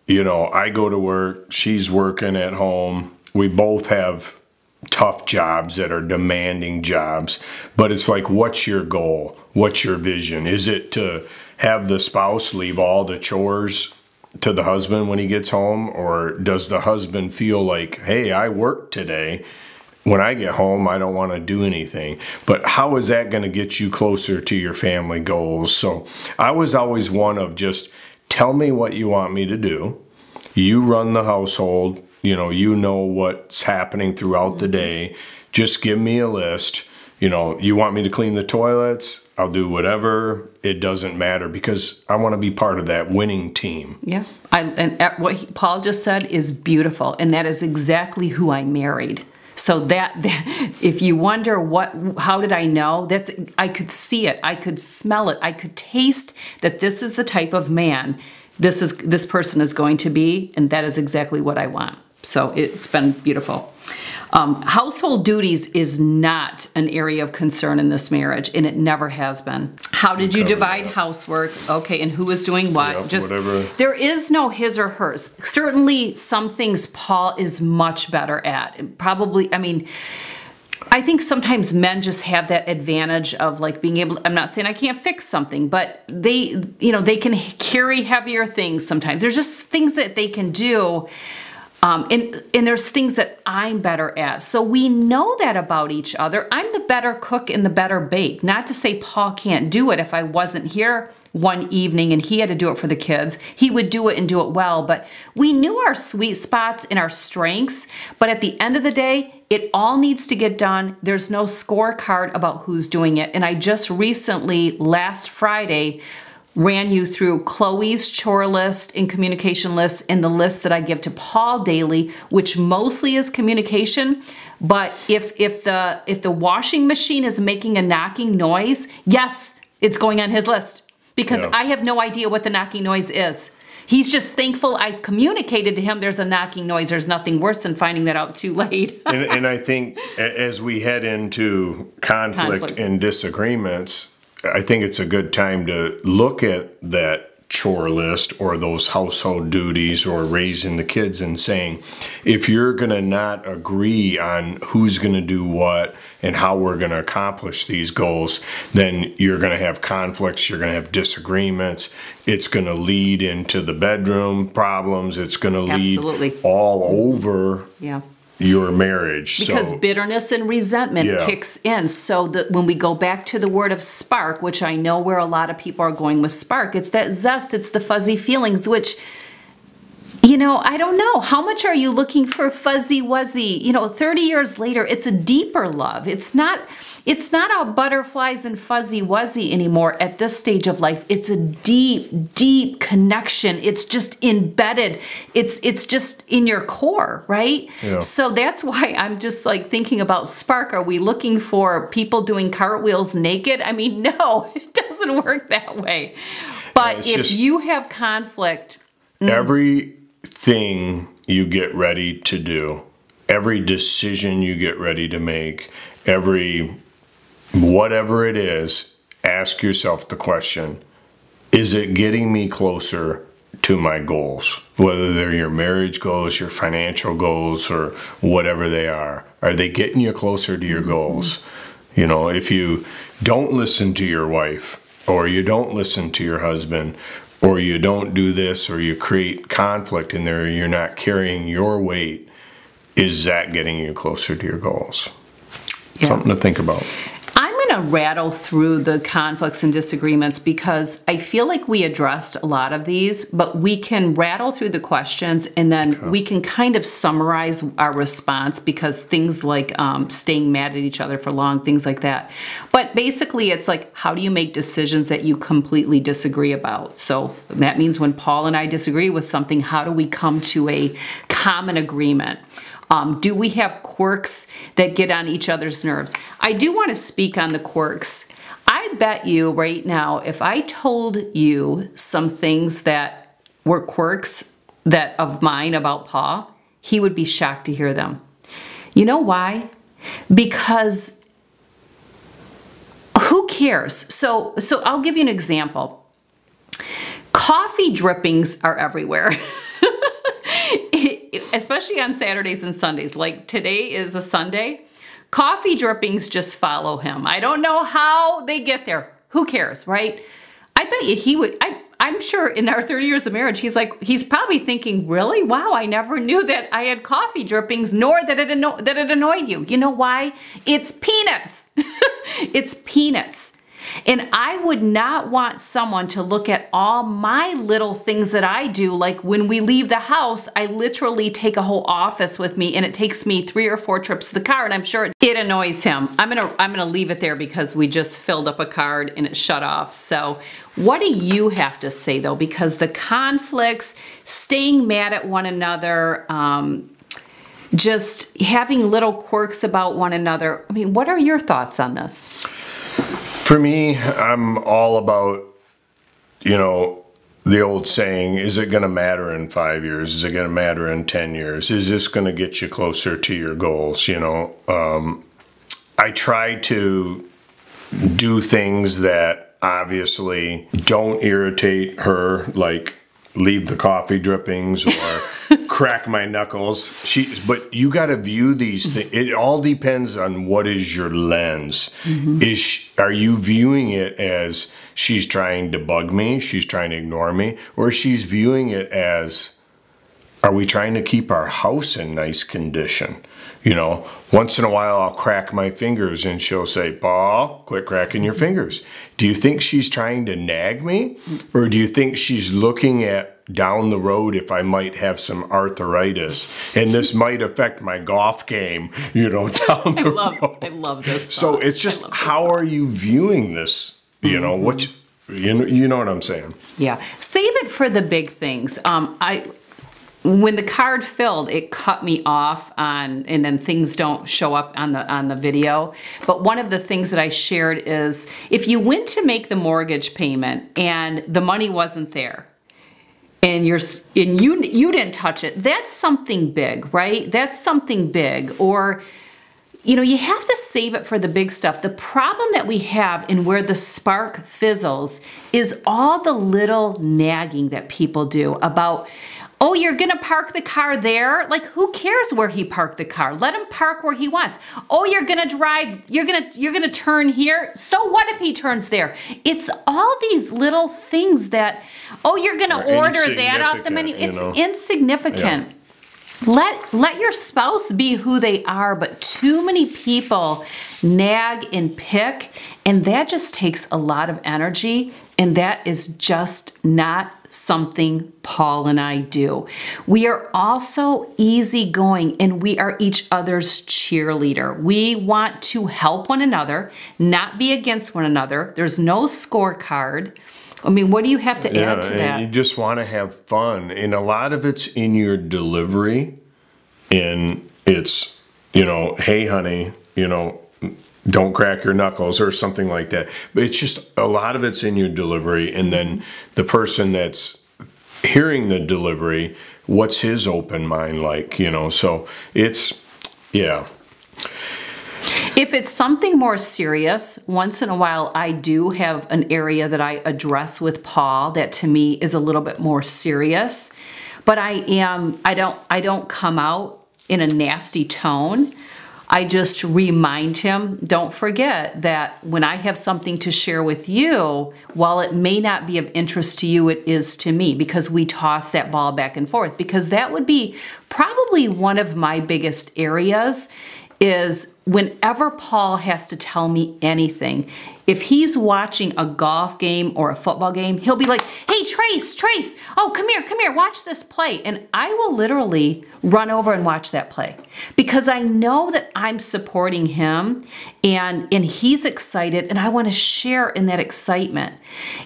I go to work, she's working at home. We both have tough jobs that are demanding jobs, but it's like, what's your goal? What's your vision? Is it to have the spouse leave all the chores to the husband when he gets home? Or does the husband feel like, hey, I worked today. When I get home, I don't want to do anything. But how is that going to get you closer to your family goals? So I was always one of just tell me what you want me to do. You run the household. You know what's happening throughout the day. Just give me a list. You want me to clean the toilets? I'll do whatever. It doesn't matter, because I want to be part of that winning team. Yeah. And what Paul just said is beautiful. And that is exactly who I married. So that if you wonder how did I know? I could see it. I could smell it. I could taste that this is the type of man this person is going to be, and that is exactly what I want. So it's been beautiful. Household duties is not an area of concern in this marriage, and it never has been. How did you divide housework? Okay, and who was doing what? Yep, whatever. There is no his or hers. Certainly some things Paul is much better at. Probably, I think sometimes men just have that advantage of like being able, I'm not saying I can't fix something, but they can carry heavier things sometimes. There's just things that they can do. And there's things that I'm better at. So we know that about each other. I'm the better cook and the better bake. Not to say Paul can't do it. If I wasn't here one evening and he had to do it for the kids, he would do it and do it well. But we knew our sweet spots and our strengths. But at the end of the day, it all needs to get done. There's no scorecard about who's doing it. And I just recently, last Friday, ran you through Chloe's chore list and communication list and the list that I give to Paul daily, which mostly is communication. But if the washing machine is making a knocking noise, yes, it's going on his list, because I have no idea what the knocking noise is. He's just thankful I communicated to him there's a knocking noise. There's nothing worse than finding that out too late. and I think as we head into conflict and disagreements, I think it's a good time to look at that chore list or those household duties or raising the kids and saying, if you're going to not agree on who's going to do what and how we're going to accomplish these goals, then you're going to have conflicts, you're going to have disagreements. It's going to lead into the bedroom problems. It's going to lead all over your marriage. Because bitterness and resentment kicks in. So that when we go back to the word of spark, which I know where a lot of people are going with spark, it's that zest, it's the fuzzy feelings, which, I don't know. How much are you looking for fuzzy wuzzy? 30 years later, it's a deeper love. It's not a butterflies and fuzzy wuzzy anymore at this stage of life. It's a deep, deep connection. It's just embedded. It's just in your core, right? Yeah. So that's why I'm just like thinking about spark. Are we looking for people doing cartwheels naked? No, it doesn't work that way. But if you have conflict, everything you get ready to do, every decision you get ready to make, every whatever it is, ask yourself the question, is it getting me closer to my goals? Whether they're your marriage goals, your financial goals, or whatever they are they getting you closer to your goals? You know, if you don't listen to your wife, or you don't listen to your husband, or you don't do this, or you create conflict in there, you're not carrying your weight, is that getting you closer to your goals? Yeah. Something to think about. I'm going to rattle through the conflicts and disagreements because I feel like we addressed a lot of these, but we can rattle through the questions and then we can kind of summarize our response, because things like staying mad at each other for long, things like that. But basically it's like, how do you make decisions that you completely disagree about? So that means when Paul and I disagree with something, how do we come to a common agreement? Do we have quirks that get on each other's nerves? I do want to speak on the quirks. I bet you right now, if I told you some things that were quirks of mine about Paul, he would be shocked to hear them. You know why? Because who cares? So I'll give you an example. Coffee drippings are everywhere. Especially on Saturdays and Sundays. Like today is a Sunday. Coffee drippings just follow him. I don't know how they get there. Who cares, right? I bet you he would, I'm sure in our 30 years of marriage, he's probably thinking, really? Wow, I never knew that I had coffee drippings, nor that it annoyed you. You know why? It's peanuts. It's peanuts. And I would not want someone to look at all my little things that I do. Like when we leave the house, I literally take a whole office with me, and it takes me 3 or 4 trips to the car, and I'm sure it annoys him. I'm gonna leave it there because we just filled up a card and it shut off. So what do you have to say though? Because the conflicts, staying mad at one another, just having little quirks about one another. I mean, what are your thoughts on this? For me, I'm all about, you know, the old saying, is it going to matter in 5 years? Is it going to matter in 10 years? Is this going to get you closer to your goals? You know, I try to do things that obviously don't irritate her, like leave the coffee drippings or crack my knuckles. But you got to view these things. It all depends on what is your lens. Are you viewing it as she's trying to bug me, she's trying to ignore me, or she's viewing it as, are we trying to keep our house in nice condition? You know, once in a while I'll crack my fingers and she'll say, Paul, quit cracking your fingers. Do you think she's trying to nag me? Or do you think she's looking at down the road if I might have some arthritis and this might affect my golf game, you know, down the road? I love this thought. So it's just, how are you viewing this? You know, you know what I'm saying? Yeah. Save it for the big things. When the card filled, it cut me off and then things don't show up on the video. But one of the things that I shared is, if you went to make the mortgage payment and the money wasn't there, and you didn't touch it, that's something big, right? That's something big. Or, you know, you have to save it for the big stuff. The problem that we have and where the spark fizzles is all the little nagging that people do about, oh, you're gonna park the car there? Like, who cares where he parked the car? Let him park where he wants. Oh, you're gonna drive, you're gonna turn here? So what if he turns there? It's all these little things that, oh, you're gonna order that off the menu. It's insignificant. Yeah. Let your spouse be who they are, but too many people nag and pick, and that just takes a lot of energy, and that is just not something Paul and I do. We are also easygoing, and we are each other's cheerleader. We want to help one another, not be against one another. There's no scorecard. I mean, what do you have to add to that? You just want to have fun. And a lot of it's in your delivery. And it's, you know, hey, honey, you know, don't crack your knuckles or something like that. But it's just, a lot of it's in your delivery. And then the person that's hearing the delivery what's his open mind like, you know? So it's, yeah. If it's something more serious, once in a while I do have an area that I address with Paul that to me is a little bit more serious. But I don't come out in a nasty tone. I just remind him, don't forget that when I have something to share with you, while it may not be of interest to you, it is to me, because we toss that ball back and forth. Because that would be probably one of my biggest areas, is whenever Paul has to tell me anything, if he's watching a golf game or a football game, he'll be like, hey, Trace, oh, come here, watch this play. And I will literally run over and watch that play because I know that I'm supporting him and he's excited and I want to share in that excitement.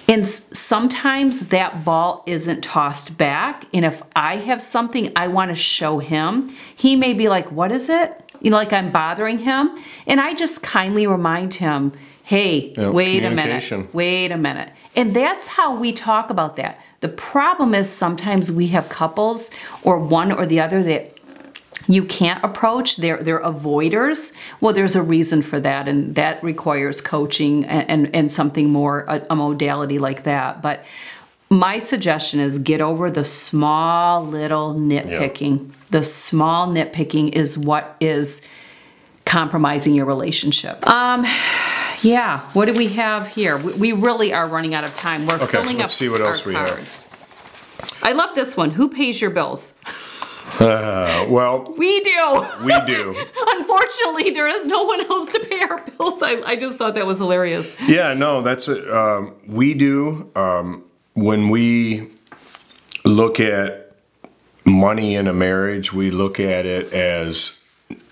And sometimes that ball isn't tossed back. And if I have something I want to show him, he may be like, what is it? You know, like I'm bothering him. And I just kindly remind him, hey, wait a minute. And that's how we talk about that. The problem is sometimes we have couples or one or the other that you can't approach. They're avoiders. Well, there's a reason for that, and that requires coaching and something more, a modality like that. But my suggestion is get over the small little nitpicking. Yep. The small nitpicking is what is compromising your relationship. Yeah, what do we have here? We really are running out of time. We're filling up. Let's see what else we have. I love this one. Who pays your bills? Well, we do. We do. Unfortunately, there is no one else to pay our bills. I just thought that was hilarious. Yeah, no, that's we do. When we look at money in a marriage, we look at it as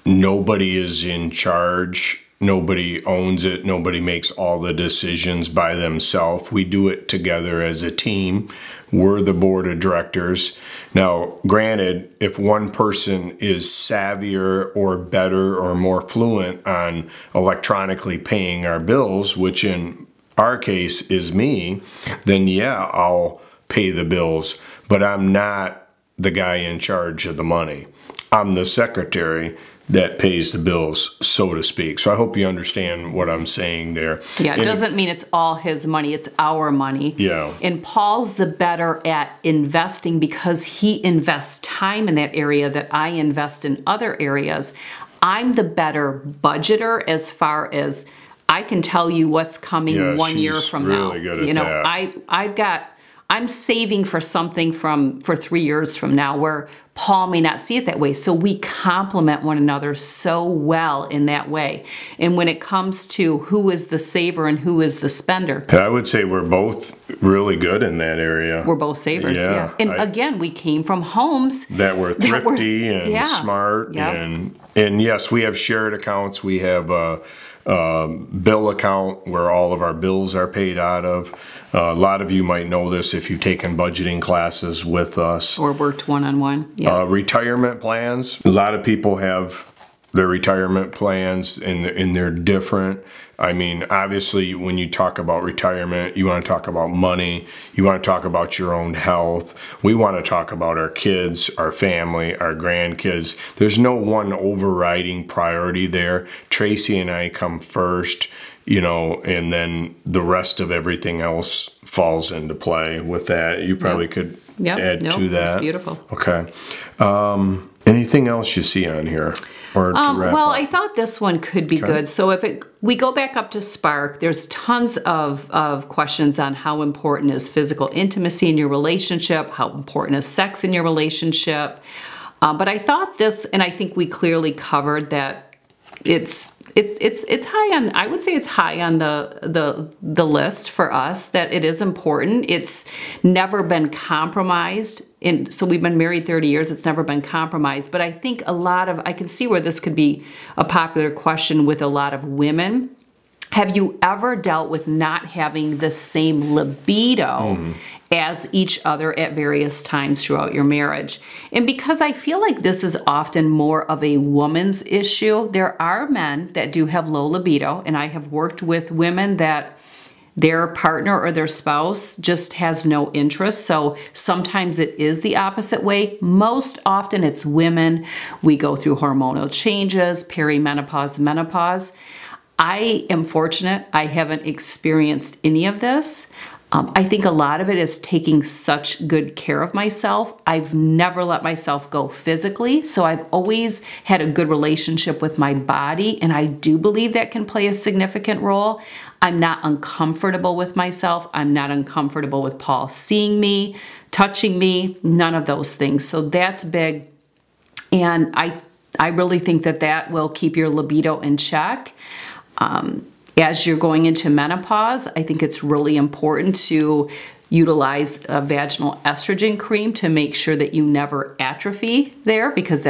nobody is in charge. Nobody owns it. Nobody makes all the decisions by themselves. We do it together as a team. We're the board of directors. Now, granted, if one person is savvier or better or more fluent on electronically paying our bills, which in our case is me, then yeah, I'll pay the bills. But I'm not the guy in charge of the money. I'm the secretary that pays the bills, so to speak. So I hope you understand what I'm saying there. Yeah, it doesn't mean it's all his money, it's our money. Yeah. And Paul's the better at investing because he invests time in that area that I invest in other areas. I'm the better budgeter as far as I can tell you what's coming 1 year from now. Good at that. I'm saving for something for 3 years from now where Paul may not see it that way. So we complement one another so well in that way. And when it comes to who is the saver and who is the spender, I would say we're both really good in that area. We're both savers, yeah. And again, we came from homes that were thrifty and smart. Yep. And yes, we have shared accounts. We have a bill account where all of our bills are paid out of. A lot of you might know this if you've taken budgeting classes with us. Or worked one-on-one. Yeah. Retirement plans. A lot of people have their retirement plans and they're different. I mean, obviously, when you talk about retirement, you want to talk about money. You want to talk about your own health. We want to talk about our kids, our family, our grandkids. There's no one overriding priority there. Tracy and I come first, and then the rest of everything else falls into play with that. You probably could add to that. That's beautiful. Okay. Anything else you see on here? Or I thought this one could be good. So if we go back up to Spark, there's tons of questions on how important is physical intimacy in your relationship, how important is sex in your relationship. But I thought this, and I think we clearly covered that it's high on, I would say it's high on the list for us, that it is important. It's never been compromised. So we've been married 30 years, it's never been compromised. But I think I can see where this could be a popular question with a lot of women. Have you ever dealt with not having the same libido as each other at various times throughout your marriage? And because I feel like this is often more of a woman's issue, there are men that do have low libido, and I have worked with women that their partner or their spouse just has no interest. So sometimes it is the opposite way. Most often it's women. We go through hormonal changes, perimenopause, menopause. I am fortunate. I haven't experienced any of this. I think a lot of it is taking such good care of myself. I've never let myself go physically, so I've always had a good relationship with my body, and I do believe that can play a significant role. I'm not uncomfortable with myself. I'm not uncomfortable with Paul seeing me, touching me, none of those things. So that's big, and I really think that that will keep your libido in check. As you're going into menopause, I think it's really important to utilize a vaginal estrogen cream to make sure that you never atrophy there, because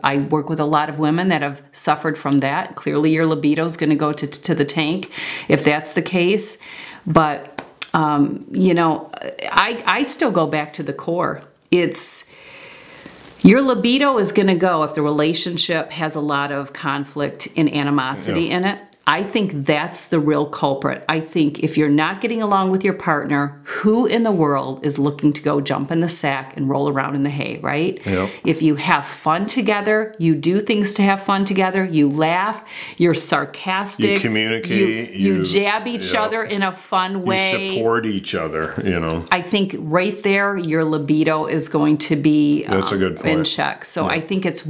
I work with a lot of women that have suffered from that. Clearly your libido is going to go to the tank if that's the case. But, you know, I still go back to the core. Your libido is going to go if the relationship has a lot of conflict and animosity in it. I think that's the real culprit. I think if you're not getting along with your partner, who in the world is looking to go jump in the sack and roll around in the hay, right? Yep. If you have fun together, you do things to have fun together, you laugh, you're sarcastic. You communicate. You jab each other in a fun way. You support each other, you know. I think right there, your libido is going to be that's a good point. In check. So I think it's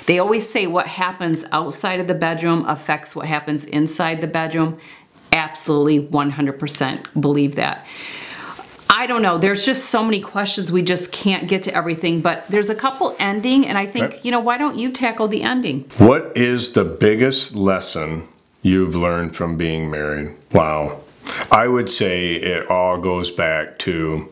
they always say what happens outside of the bedroom affects what happens inside the bedroom. Absolutely 100% believe that. I don't know. There's just so many questions. We just can't get to everything, but there's a couple ending, and I think, you know, why don't you tackle the ending? What is the biggest lesson you've learned from being married? Wow. I would say it all goes back to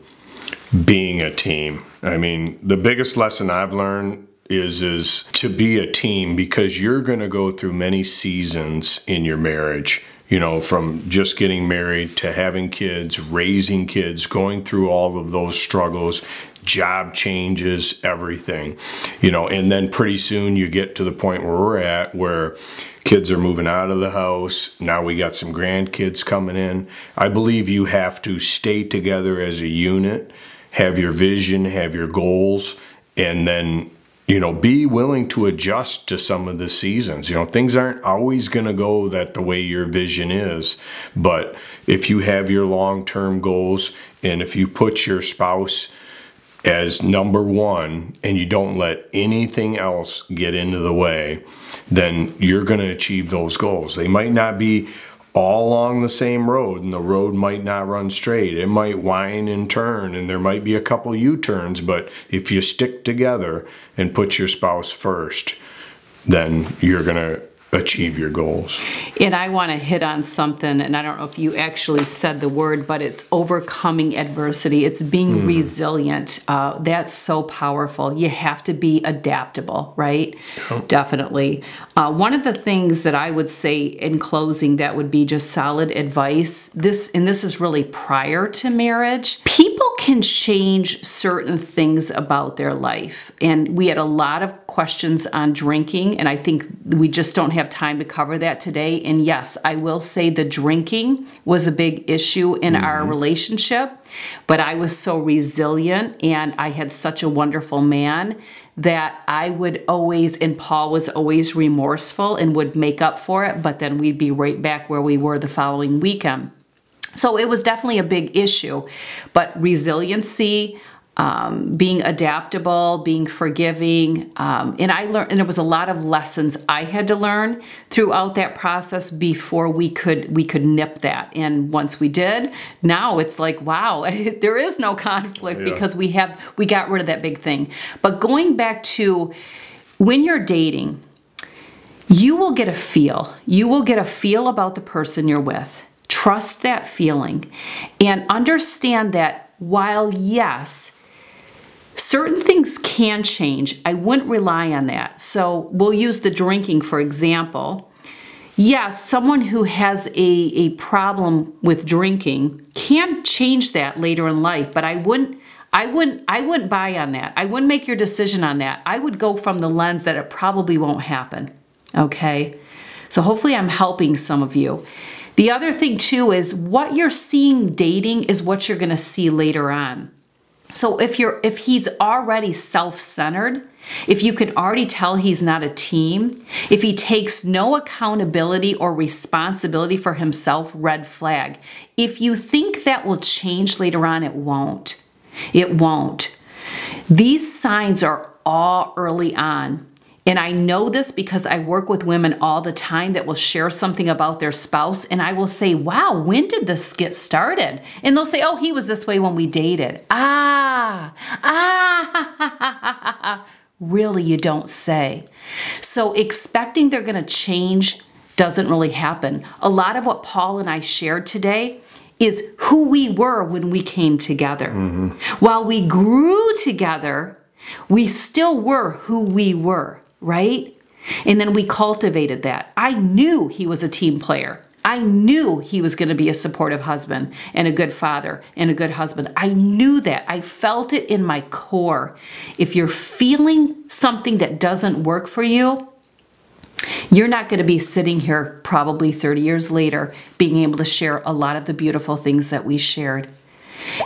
being a team. I mean, the biggest lesson I've learned is to be a team, because you're going to go through many seasons in your marriage, you know, from just getting married to having kids, raising kids, going through all of those struggles, job changes, everything, you know, and then pretty soon you get to the point where we're at, where kids are moving out of the house. Now we got some grandkids coming in. I believe you have to stay together as a unit, have your vision, have your goals, and then, you know, be willing to adjust to some of the seasons. You know, things aren't always going to go the way your vision is, but if you have your long-term goals, and if you put your spouse as number one and you don't let anything else get into the way, then you're going to achieve those goals. They might not be all along the same road, and the road might not run straight. It might whine and turn, and there might be a couple U-turns, but if you stick together and put your spouse first, then you're going to achieve your goals. And I want to hit on something, and I don't know if you actually said the word, but it's overcoming adversity. It's being resilient. That's so powerful. You have to be adaptable, right? Yeah. Definitely. One of the things that I would say in closing that would be just solid advice, this is really prior to marriage. People can change certain things about their life. And we had a lot of questions on drinking, and I think we just don't have time to cover that today. And yes, I will say the drinking was a big issue in our relationship, but I was so resilient, and I had such a wonderful man that I would always, and Paul was always remorseful and would make up for it, but then we'd be right back where we were the following weekend. So it was definitely a big issue, but resiliency, being adaptable, being forgiving, and I learned, and there was a lot of lessons I had to learn throughout that process before we could nip that. And once we did, now it's like, wow, there is no conflict because we got rid of that big thing. But going back to when you're dating, you will get a feel. You will get a feel about the person you're with. Trust that feeling and understand that while, yes, certain things can change, I wouldn't rely on that. So we'll use the drinking, for example. Yes, someone who has a problem with drinking can change that later in life, but I wouldn't buy on that. I wouldn't make your decision on that. I would go from the lens that it probably won't happen, okay? So hopefully I'm helping some of you. The other thing too is what you're seeing dating is what you're gonna see later on. So if he's already self-centered, if you can already tell he's not a team, if he takes no accountability or responsibility for himself, red flag. If you think that will change later on, it won't. It won't. These signs are all early on. And I know this because I work with women all the time that will share something about their spouse, and I will say, wow, when did this get started? And they'll say, oh, he was this way when we dated. Really, you don't say. So expecting they're gonna change doesn't really happen. A lot of what Paul and I shared today is who we were when we came together. While we grew together, we still were who we were, right? And then we cultivated that. I knew he was a team player. I knew he was going to be a supportive husband and a good father and a good husband. I knew that. I felt it in my core. If you're feeling something that doesn't work for you, you're not going to be sitting here probably 30 years later being able to share a lot of the beautiful things that we shared.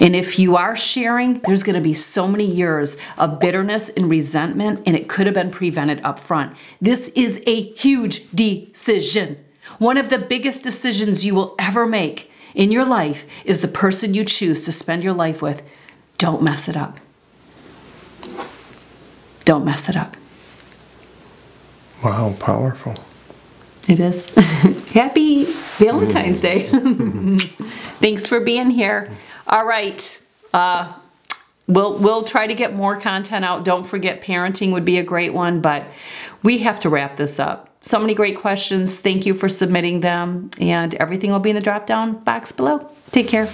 And if you are sharing, there's going to be so many years of bitterness and resentment, and it could have been prevented up front. This is a huge decision. One of the biggest decisions you will ever make in your life is the person you choose to spend your life with. Don't mess it up. Don't mess it up. Wow, powerful. It is. Happy Valentine's Day. Thanks for being here. All right. We'll try to get more content out. Don't forget parenting would be a great one, but we have to wrap this up. So many great questions. Thank you for submitting them, and everything will be in the drop-down box below. Take care.